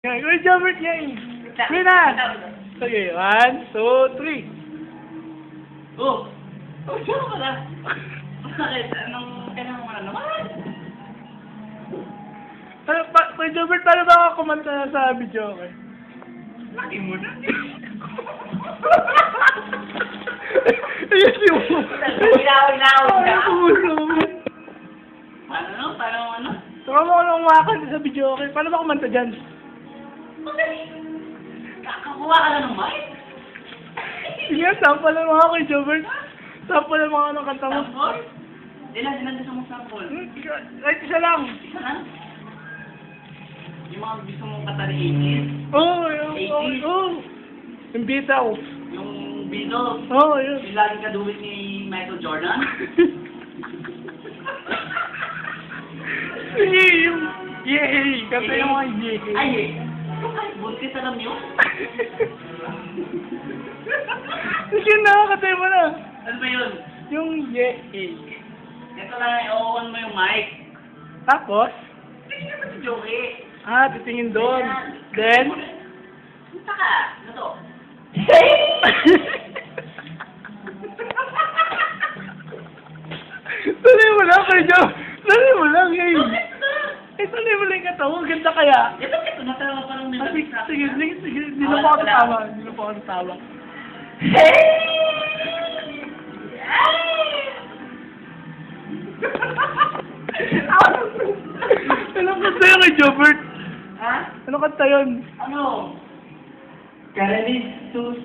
Yan, Kuya Jobert yan. Sige na. Sige, 1, 2, 3. Oh! Oh, siya ka na. Bakit? Anong kailangan mo na naman? Kuya Jobert, paano ba ako kumanta sa video? Okay? Laki mo na. Ayun yung... Ilaw. Ano? Parang ano? Saka mo ko lang umakanta sa video, okay? Paano ba kumanta dyan? Kakakuha ka na ng mic? Sige, sample lang mga Kuya Jobert. Sample lang mga anong kanta mo. Sample? Ilan gusto mong sample? Kahit isa lang. Isa lang? Yung mga gusto mong katarihin? Oo, Oo. Yung bitaw. Yung Beatles? Oo, yun. Yung laging kaduwit ni Michael Jordan? Sige, yung... Yay! Kasi yung mga yay. Ay, eh. Ay, buntis alam niyo? Sige na, katay mo na. Ano ba yun? Yung yay. Ito lang, i-on mo yung mic. Tapos, Hindi naman si Joey. titingin doon. Then, Punta ka. Ano to? tuloy mo lang, Kuya Job. Tuloy mo lang, yay. Tuloy mo lang yung katawa. Ganda kaya. Ito, natawa parang may Sige. Hindi na po ako natawa. Anong kanta yun kay Jobert? Ha? Anong kanta yun? Ano? Karalistus.